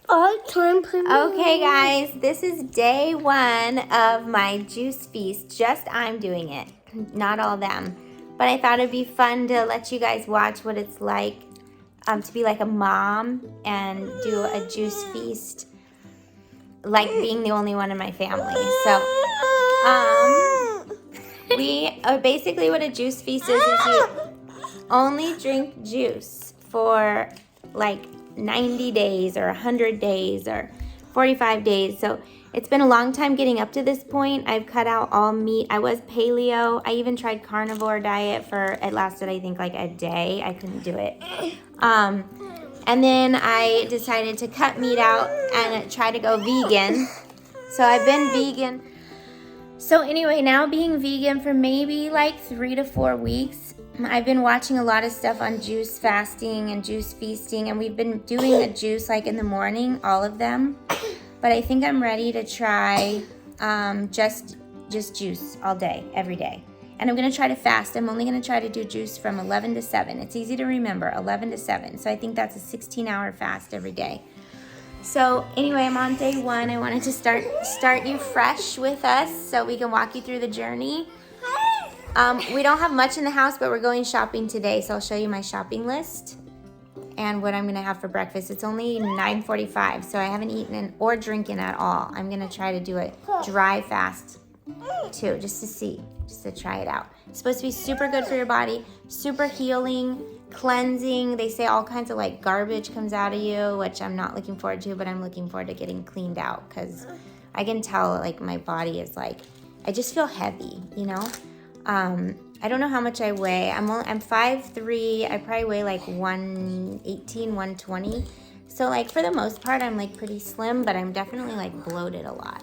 Okay, guys, this is day 1 of my juice feast. Just I'm doing it, not all them. But I thought it'd be fun to let you guys watch what it's like to be like a mom and do a juice feast, like being the only one in my family. So, basically what a juice feast is you only drink juice for like 90 days or 100 days or 45 days. So it's been a long time getting up to this point. I've cut out all meat. I was paleo. I even tried carnivore diet it lasted I think like a day. I couldn't do it. And then I decided to cut meat out and try to go vegan. So I've been vegan. So anyway, now being vegan for maybe like 3 to 4 weeks. I've been watching a lot of stuff on juice fasting and juice feasting, and we've been doing the juice like in the morning, all of them. But I think I'm ready to try just juice all day, every day. And I'm gonna try to fast. I'm only gonna try to do juice from 11 to 7. It's easy to remember, 11 to 7. So I think that's a 16-hour fast every day. So anyway, I'm on day 1. I wanted to start you fresh with us so we can walk you through the journey. We don't have much in the house, but we're going shopping today, so I'll show you my shopping list and what I'm gonna have for breakfast. It's only 9:45, so I haven't eaten or drinking at all. I'm gonna try to do a dry fast too, just to try it out. It's supposed to be super good for your body, super healing, cleansing. They say all kinds of like garbage comes out of you, which I'm not looking forward to, but I'm looking forward to getting cleaned out because I can tell like my body is like, I just feel heavy, you know? I don't know how much I weigh. I'm 5'3". I probably weigh like 118, 120. So like for the most part, I'm like pretty slim, but I'm definitely like bloated a lot.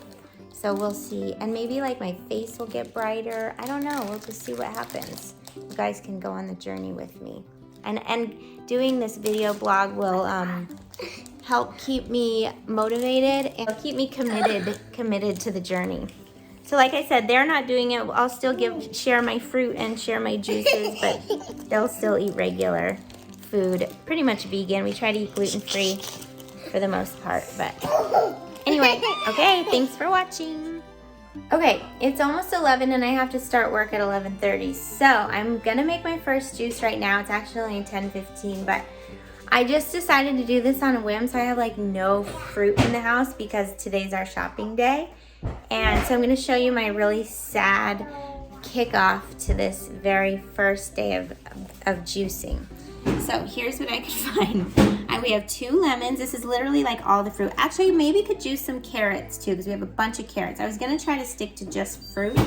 So we'll see. And maybe like my face will get brighter. I don't know. We'll just see what happens. You guys can go on the journey with me. And doing this video blog will help keep me motivated and keep me committed to the journey. So like I said, they're not doing it. I'll still share my fruit and share my juices, but they'll still eat regular food. Pretty much vegan. We try to eat gluten-free for the most part, but anyway, okay, thanks for watching. Okay, it's almost 11 and I have to start work at 11:30. So I'm gonna make my first juice right now. It's actually only 10:15, but I just decided to do this on a whim, so I have like no fruit in the house because today's our shopping day. And so I'm going to show you my really sad kickoff to this very first day of juicing. So here's what I could find. We have 2 lemons. This is literally like all the fruit. Actually, maybe could juice some carrots too because we have a bunch of carrots. I was going to try to stick to just fruit,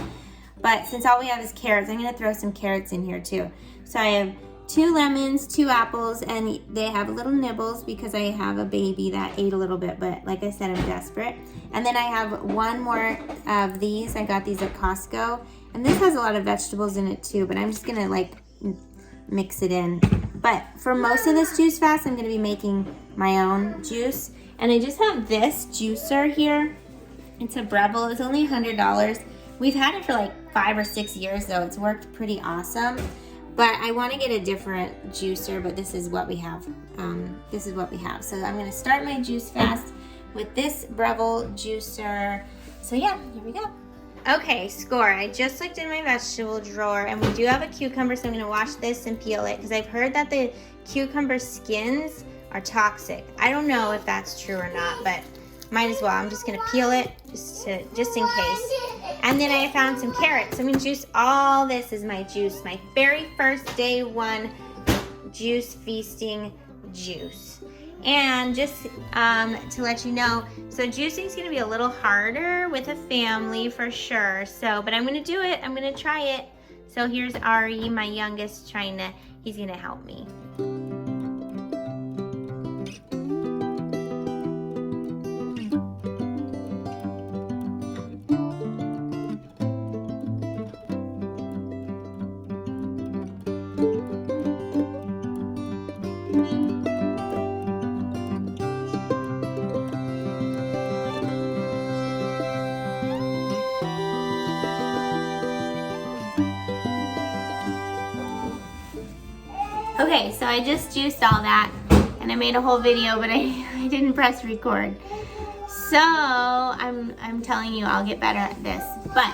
but since all we have is carrots, I'm going to throw some carrots in here too. So I have 2 lemons, 2 apples, and they have little nibbles because I have a baby that ate a little bit, but like I said, I'm desperate. And then I have 1 more of these. I got these at Costco, and this has a lot of vegetables in it too, but I'm just gonna like mix it in. But for most of this juice fast, I'm gonna be making my own juice. And I just have this juicer here. It's a Breville, it's only $100. We've had it for like 5 or 6 years though. It's worked pretty awesome. But I want to get a different juicer, but this is what we have. So I'm going to start my juice fast with this Breville juicer. So yeah, here we go. Okay, score. I just looked in my vegetable drawer, and we do have a cucumber, so I'm going to wash this and peel it because I've heard that the cucumber skins are toxic. I don't know if that's true or not, but might as well. I'm just going to peel it just in case. And then I found some carrots. I'm going to juice all this is my juice. My very first day 1 juice feasting juice. And just to let you know, so juicing is going to be a little harder with a family for sure. So, but I'm going to do it. I'm going to try it. So here's Ari, my youngest, he's going to help me. Okay, so I just juiced all that, and I made a whole video, but I I didn't press record. So I'm telling you, I'll get better at this. But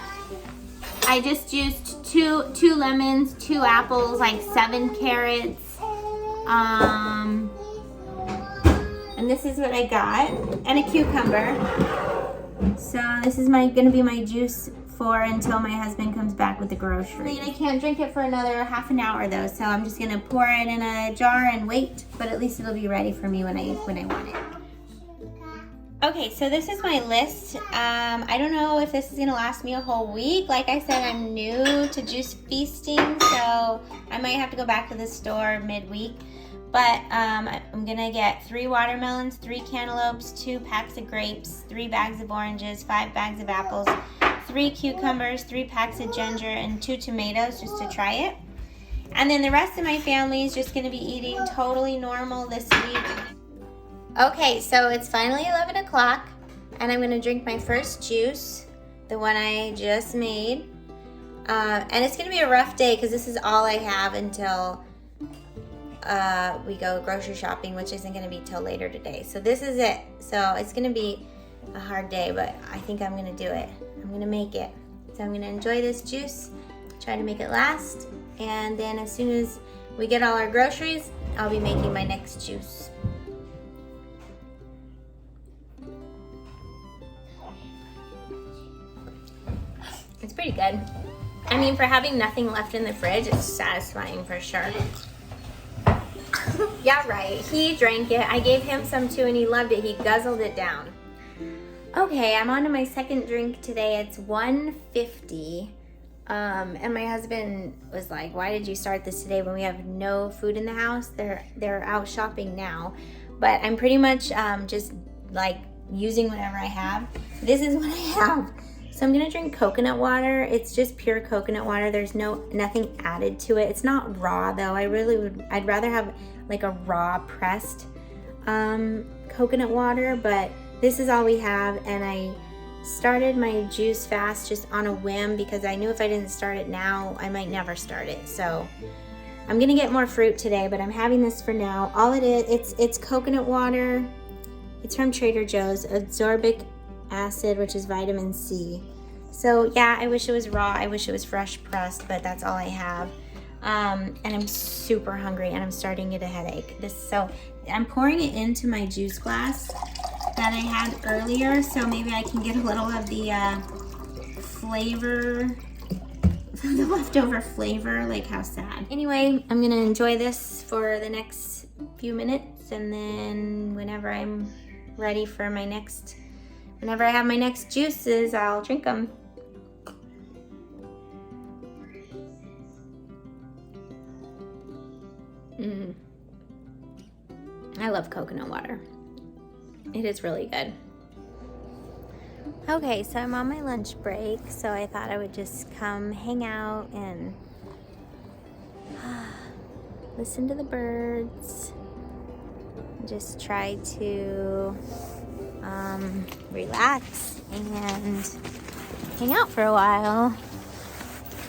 I just used two lemons, 2 apples, like 7 carrots. And this is what I got, and a cucumber. So this is gonna be my juice for until my husband comes back with the groceries. I can't drink it for another half an hour though, so I'm just gonna pour it in a jar and wait, but at least it'll be ready for me when I want it. Okay, so this is my list. I don't know if this is gonna last me a whole week. Like I said, I'm new to juice feasting, so I might have to go back to the store midweek. But I'm gonna get 3 watermelons, 3 cantaloupes, 2 packs of grapes, 3 bags of oranges, 5 bags of apples, 3 cucumbers, 3 packs of ginger, and 2 tomatoes just to try it. And then the rest of my family is just gonna be eating totally normal this week. Okay, so it's finally 11 o'clock, and I'm gonna drink my first juice, the one I just made. And it's gonna be a rough day because this is all I have until we go grocery shopping, which isn't going to be till later today. So this is it. So it's going to be a hard day, but I think I'm going to do it. I'm going to make it. So I'm going to enjoy this juice, try to make it last, and then as soon as we get all our groceries, I'll be making my next juice. It's pretty good. I mean, for having nothing left in the fridge, it's satisfying for sure. Yeah, right. He drank it. I gave him some too, and he loved it. He guzzled it down. Okay, I'm on to my second drink today. It's 1:50. And my husband was like, "Why did you start this today when we have no food in the house?" They're out shopping now, but I'm pretty much just like using whatever I have. This is what I have. So I'm gonna drink coconut water. It's just pure coconut water. There's nothing added to it. It's not raw though. I'd rather have like a raw pressed coconut water, but this is all we have. And I started my juice fast just on a whim because I knew if I didn't start it now, I might never start it. So I'm gonna get more fruit today, but I'm having this for now. All it is, it's coconut water. It's from Trader Joe's, ascorbic acid, which is vitamin C. So yeah, I wish it was raw. I wish it was fresh pressed, but that's all I have. And I'm super hungry and I'm starting to get a headache. So I'm pouring it into my juice glass that I had earlier, so maybe I can get a little of the flavor, the leftover flavor. Like, how sad. Anyway, I'm gonna enjoy this for the next few minutes, and then whenever I'm ready for my next whenever I have my next juices, I'll drink them. I love coconut water. It is really good. Okay, so I'm on my lunch break, so I thought I would just come hang out and listen to the birds. Just try to relax and hang out for a while,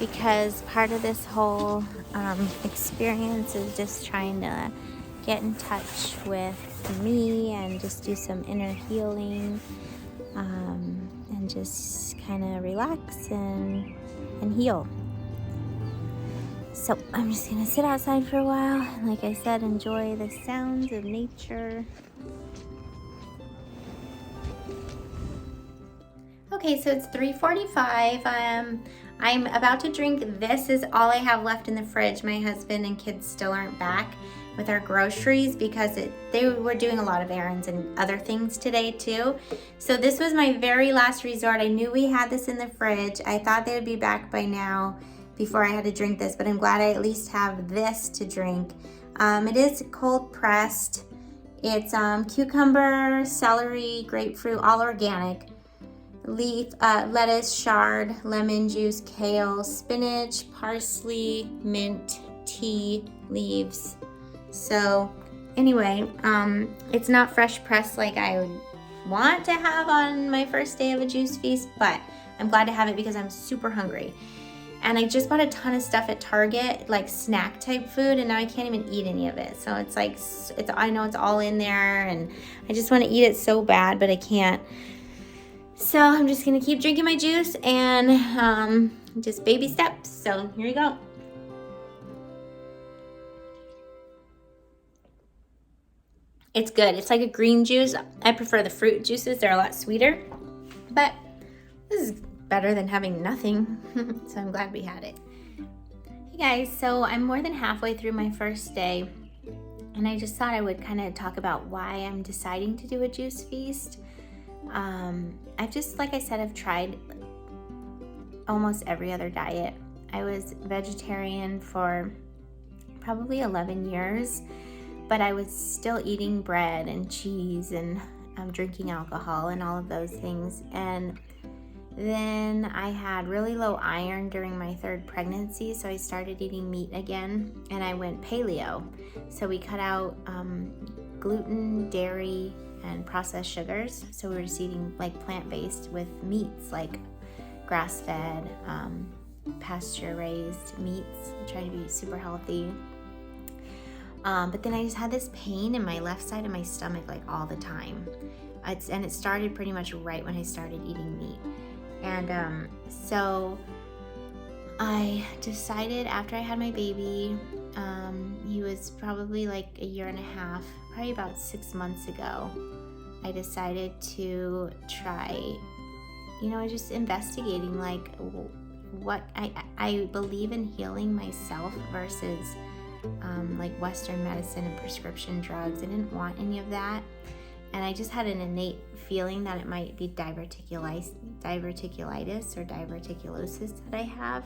because part of this whole experience is just trying to get in touch with me and just do some inner healing, and just kind of relax and heal. So I'm just gonna sit outside for a while, and like I said, enjoy the sounds of nature. Okay, so it's 3:45. I'm about to drink. This is all I have left in the fridge. My husband and kids still aren't back with our groceries because they were doing a lot of errands and other things today too. So this was my very last resort. I knew we had this in the fridge. I thought they would be back by now before I had to drink this, but I'm glad I at least have this to drink. It is cold pressed. It's cucumber, celery, grapefruit, all organic. Lettuce, chard, lemon juice, kale, spinach, parsley, mint, tea leaves. So anyway, it's not fresh pressed like I would want to have on my first day of a juice feast, but I'm glad to have it because I'm super hungry. And I just bought a ton of stuff at Target, like snack type food, and now I can't even eat any of it. So it's like, I know it's all in there, and I just want to eat it so bad, but I can't. So I'm just gonna keep drinking my juice and just baby steps. So here you go. It's good. It's like a green juice. I prefer the fruit juices. They're a lot sweeter, but this is better than having nothing. So I'm glad we had it. Hey guys, so I'm more than halfway through my first day, and I just thought I would kind of talk about why I'm deciding to do a juice feast. I've just, like I said, I've tried almost every other diet. I was vegetarian for probably 11 years, but I was still eating bread and cheese and drinking alcohol and all of those things. And then I had really low iron during my third pregnancy, so I started eating meat again, and I went paleo. So we cut out gluten, dairy, and processed sugars. So we were just eating like plant-based with meats, like grass-fed, pasture-raised meats, trying to be super healthy. But then I just had this pain in my left side of my stomach like all the time. And it started pretty much right when I started eating meat. And so I decided after I had my baby, he was probably like a year and a half, probably about 6 months ago, I decided to try, just investigating like what I believe in healing myself versus like Western medicine and prescription drugs. I didn't want any of that. And I just had an innate feeling that it might be diverticulitis or diverticulosis that I have.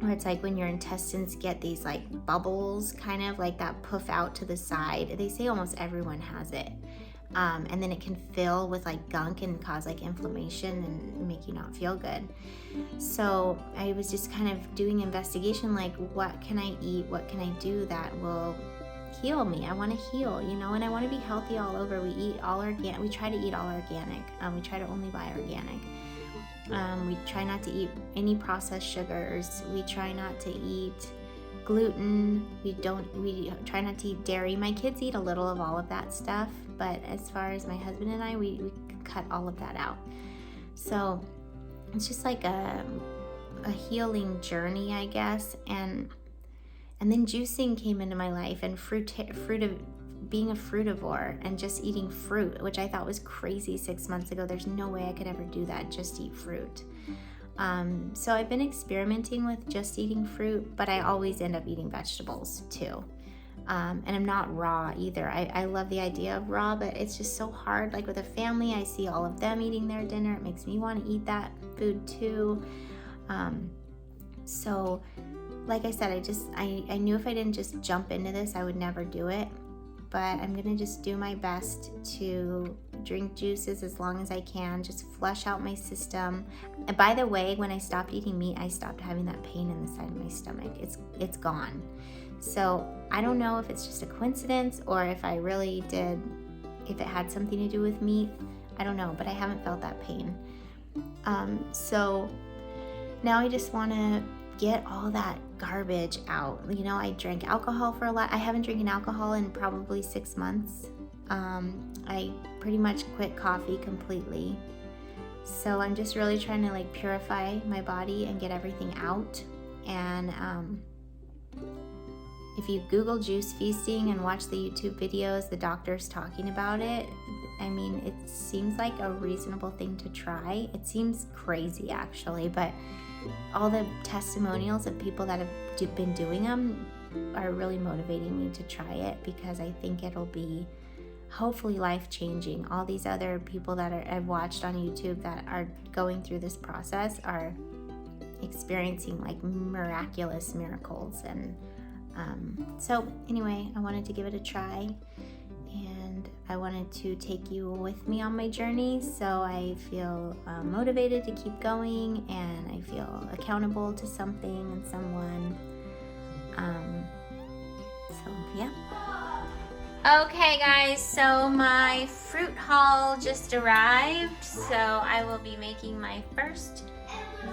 Where it's like when your intestines get these like bubbles kind of like that puff out to the side. They say almost everyone has it. And then it can fill with like gunk and cause like inflammation and make you not feel good. So I was just kind of doing investigation, like what can I eat? What can I do that will heal me? I want to heal, and I want to be healthy all over. We eat all organic. We try to eat all organic. We try to only buy organic. We try not to eat any processed sugars. We try not to eat gluten. We try not to eat dairy. My kids eat a little of all of that stuff, but as far as my husband and I, we cut all of that out. So it's just like a healing journey, I guess. And then juicing came into my life, and being a fruitivore and just eating fruit, which I thought was crazy 6 months ago. There's no way I could ever do that, just eat fruit. So I've been experimenting with just eating fruit, but I always end up eating vegetables too. And I'm not raw either. I love the idea of raw, but it's just so hard. Like with a family, I see all of them eating their dinner. It makes me want to eat that food too. So like I said, I knew if I didn't just jump into this, I would never do it. But I'm going to just do my best to drink juices as long as I can, just flush out my system. And by the way, when I stopped eating meat, I stopped having that pain in the side of my stomach. It's gone. So I don't know if it's just a coincidence or if I really did, if it had something to do with meat. I don't know, but I haven't felt that pain. So now I just want to get all that garbage out. I drank alcohol for a lot. I haven't drinking alcohol in probably 6 months. I pretty much quit coffee completely. So I'm just really trying to like purify my body and get everything out. And if you Google juice feasting and watch the YouTube videos, the doctors talking about it, I mean, it seems like a reasonable thing to try. It seems crazy actually, but all the testimonials of people that have been doing them are really motivating me to try it, because I think it'll be hopefully life-changing. All these other people that I've watched on YouTube that are going through this process are experiencing like miraculous miracles. And so anyway, I wanted to give it a try, and I wanted to take you with me on my journey, so I feel motivated to keep going, and I feel accountable to something and someone. So yeah. Okay guys, so my fruit haul just arrived, so I will be making my first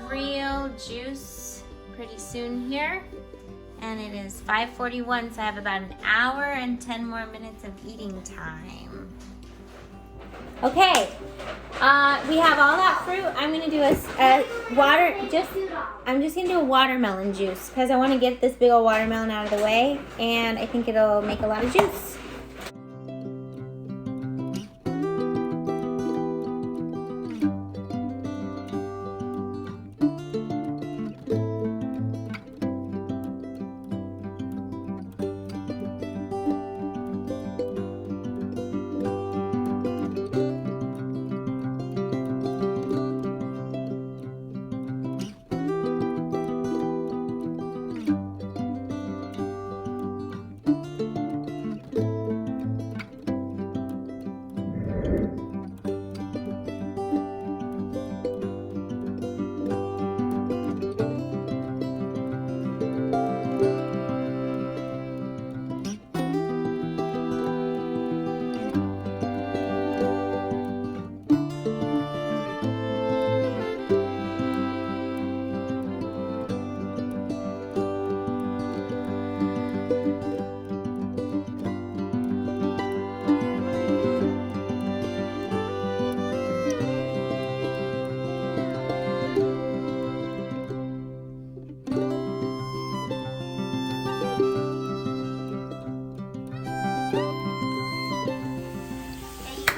real juice pretty soon here. And it is 5:41, so I have about an hour and 10 more minutes of eating time. Okay, we have all that fruit. I'm gonna do I'm just gonna do a watermelon juice because I want to get this big old watermelon out of the way, and I think it'll make a lot of juice.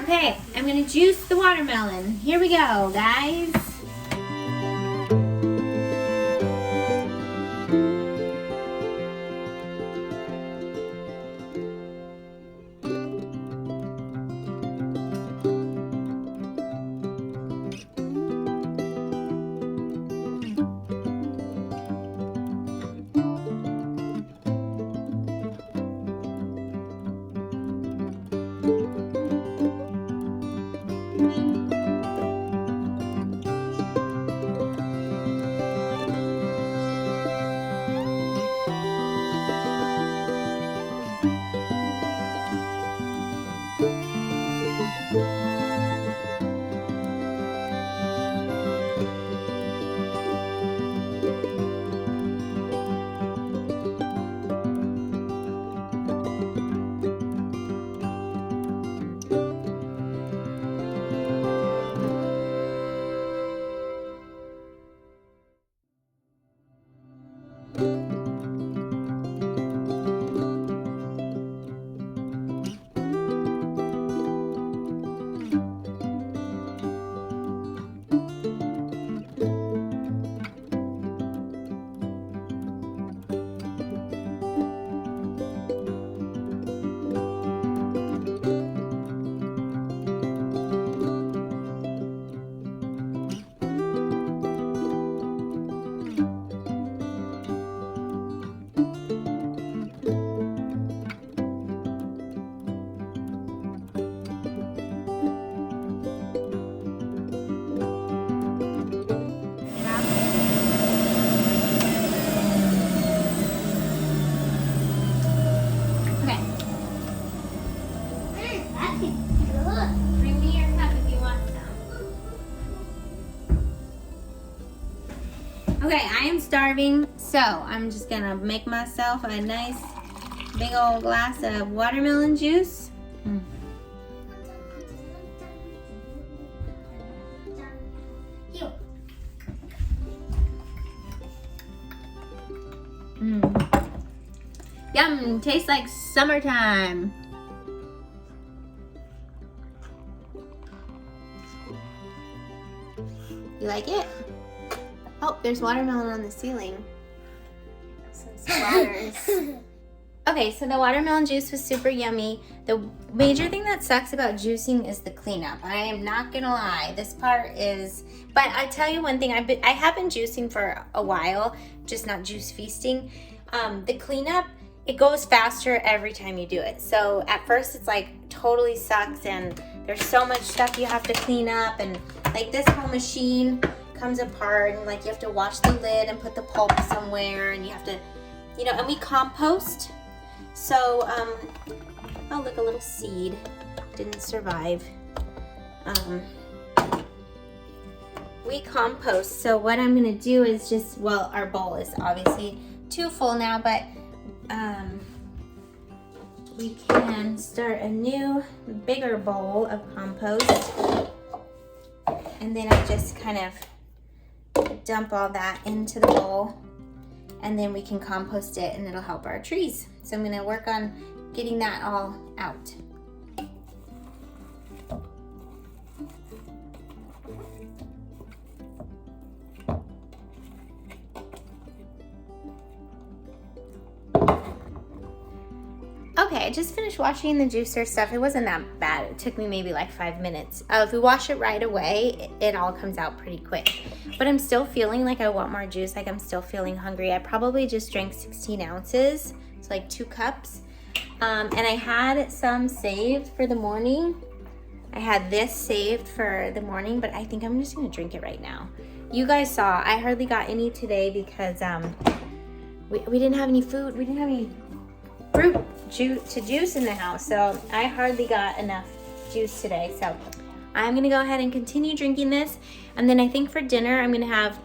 Okay, I'm gonna juice the watermelon. Here we go, guys. Okay, I am starving, so I'm just gonna make myself a nice big old glass of watermelon juice. Yum, tastes like summertime. You like it? Oh, there's watermelon on the ceiling. Some splatters. Okay, so the watermelon juice was super yummy. The major thing that sucks about juicing is the cleanup. I am not gonna lie, this part is, but I tell you one thing, I have been juicing for a while, just not juice feasting. The cleanup, it goes faster every time you do it. So at first it's like totally sucks and there's so much stuff you have to clean up, and like this whole machine comes apart and like you have to wash the lid and put the pulp somewhere, and you have to, you know, and we compost. So Oh, look, a little seed. Didn't survive. We compost. So what I'm gonna do is just, well, our bowl is obviously too full now, but we can start a new, bigger bowl of compost. And then I just kind of dump all that into the bowl, and then we can compost it and it'll help our trees. So I'm gonna work on getting that all out. Okay, I just finished washing the juicer stuff. It wasn't that bad. It took me maybe like 5 minutes. If we wash it right away, it all comes out pretty quick. But I'm still feeling like I want more juice. Like I'm still feeling hungry. I probably just drank 16 ounces. It's like 2 cups. And I had some saved for the morning. I had this saved for the morning, but I think I'm just gonna drink it right now. You guys saw, I hardly got any today because we didn't have any food. We didn't have any fruit juice in the house, so I hardly got enough juice today. So I'm gonna go ahead and continue drinking this, and then I think for dinner I'm gonna have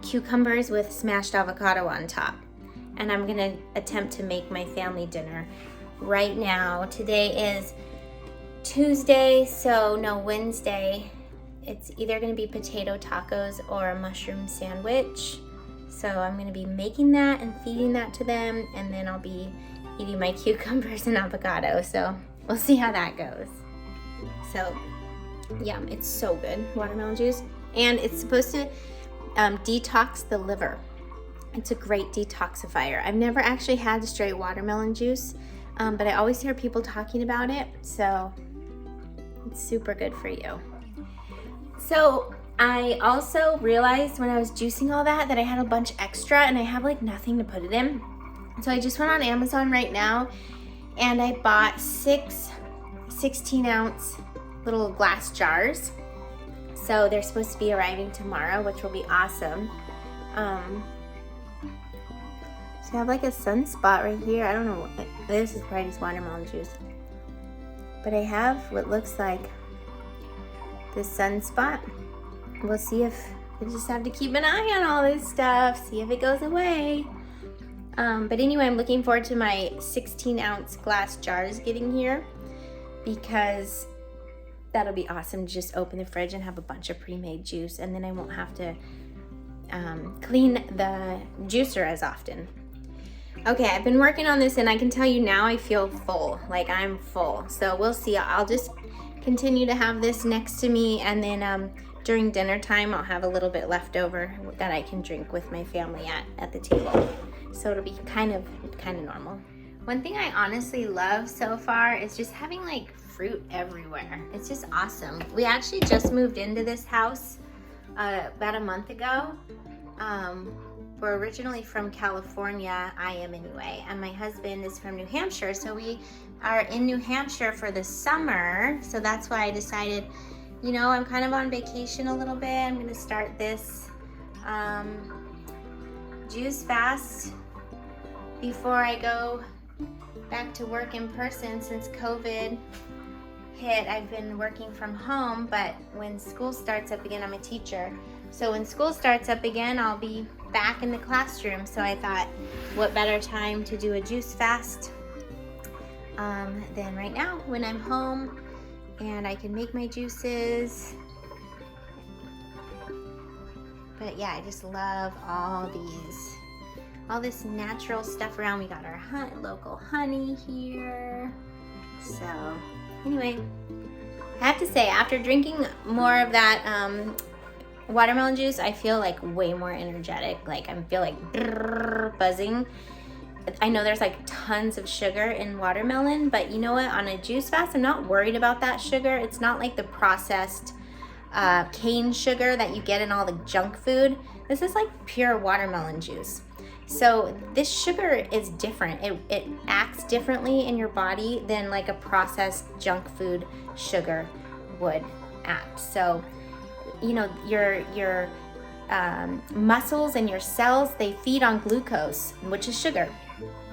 cucumbers with smashed avocado on top, and I'm gonna attempt to make my family dinner right now. Today is Tuesday, so no, Wednesday. It's either gonna be potato tacos or a mushroom sandwich. So I'm gonna be making that and feeding that to them, and then I'll be eating my cucumbers and avocado. So we'll see how that goes. So yeah, it's so good, watermelon juice. And it's supposed to detox the liver. It's a great detoxifier. I've never actually had straight watermelon juice, but I always hear people talking about it. So it's super good for you. So I also realized when I was juicing all that I had a bunch extra and I have like nothing to put it in. So I just went on Amazon right now and I bought 6 16-ounce little glass jars. So they're supposed to be arriving tomorrow, which will be awesome. So I have like a sunspot right here. I don't know, this is probably just watermelon juice. But I have what looks like this sunspot. We'll see if, I just have to keep an eye on all this stuff, see if it goes away. But anyway, I'm looking forward to my 16-ounce glass jars getting here, because that'll be awesome to just open the fridge and have a bunch of pre-made juice, and then I won't have to clean the juicer as often. Okay, I've been working on this and I can tell you now I feel full, like I'm full. So we'll see, I'll just continue to have this next to me, and then during dinner time I'll have a little bit left over that I can drink with my family at the table. So it'll be kind of normal. One thing I honestly love so far is just having like fruit everywhere. It's just awesome. We actually just moved into this house about a month ago. We're originally from California, I am anyway, and my husband is from New Hampshire. So we are in New Hampshire for the summer. So that's why I decided, you know, I'm kind of on vacation a little bit. I'm gonna start this juice fast before I go back to work in person. Since COVID hit, I've been working from home, but when school starts up again, I'm a teacher. So when school starts up again, I'll be back in the classroom. So I thought, what better time to do a juice fast than right now when I'm home and I can make my juices. But yeah, I just love all this natural stuff around. We got our local honey here. So anyway, I have to say, after drinking more of that watermelon juice, I feel like way more energetic. Like I feel like buzzing. I know there's like tons of sugar in watermelon, but you know what? On a juice fast, I'm not worried about that sugar. It's not like the processed cane sugar that you get in all the junk food. This is like pure watermelon juice. So this sugar is different. It acts differently in your body than like a processed junk food sugar would act. So, you know, your muscles and your cells, they feed on glucose, which is sugar.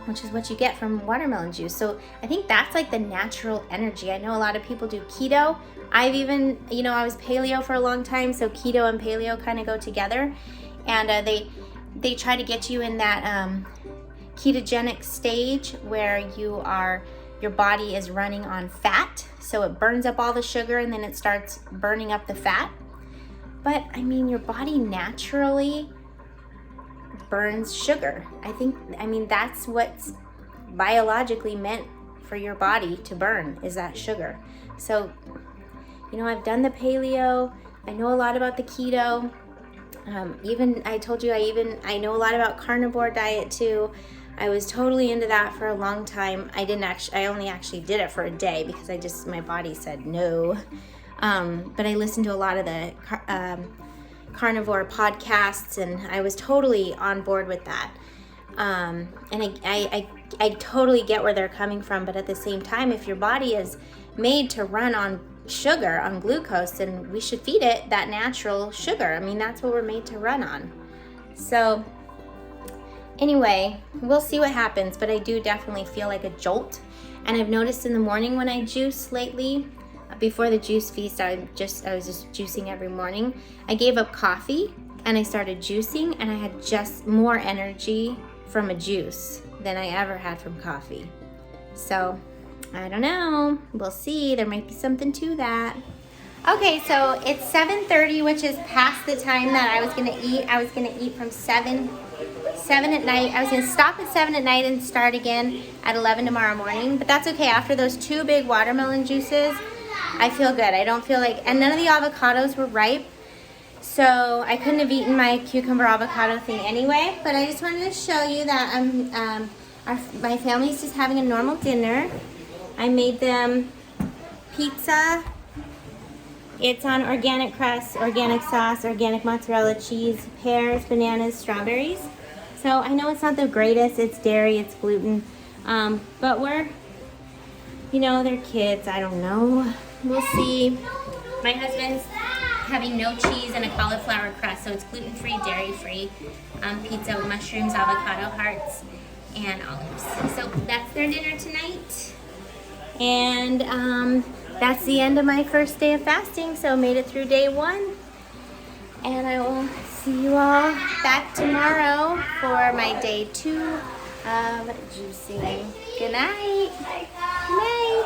which is what you get from watermelon juice. So I think that's like the natural energy. I know a lot of people do keto. I've even, you know, I was paleo for a long time, so keto and paleo kind of go together. And they try to get you in that ketogenic stage where your body is running on fat. So it burns up all the sugar and then it starts burning up the fat. But I mean, your body naturally burns sugar. I mean, that's what's biologically meant for your body to burn, is that sugar. So, you know, I've done the paleo. I know a lot about the keto. Even I told you I know a lot about carnivore diet too. I was totally into that for a long time. I only actually did it for a day because my body said no. But I listened to a lot of the carnivore podcasts, and I was totally on board with that. And I totally get where they're coming from, but at the same time, if your body is made to run on sugar, on glucose, then we should feed it that natural sugar. I mean, that's what we're made to run on. So anyway, we'll see what happens, but I do definitely feel like a jolt. And I've noticed in the morning when I juice lately, before the juice feast, I was just juicing every morning. I gave up coffee and I started juicing, and I had just more energy from a juice than I ever had from coffee. So I don't know, we'll see. There might be something to that. Okay, so it's 7:30, which is past the time that I was gonna eat. I was gonna eat from 7 at night. I was gonna stop at 7 at night and start again at 11 tomorrow morning, but that's okay. After those 2 big watermelon juices, I feel good. I don't feel like, and none of the avocados were ripe, so I couldn't have eaten my cucumber avocado thing anyway. But I just wanted to show you that my family's just having a normal dinner. I made them pizza. It's on organic crust, organic sauce, organic mozzarella cheese, pears, bananas, strawberries. So I know it's not the greatest. It's dairy, it's gluten, but they're kids. I don't know. We'll see. My husband's having no cheese and a cauliflower crust, so it's gluten-free, dairy-free pizza with mushrooms, avocado hearts, and olives. So that's their dinner tonight. And that's the end of my first day of fasting, so I made it through day 1. And I will see you all back tomorrow for my day 2 of juicing. Good night. Good night.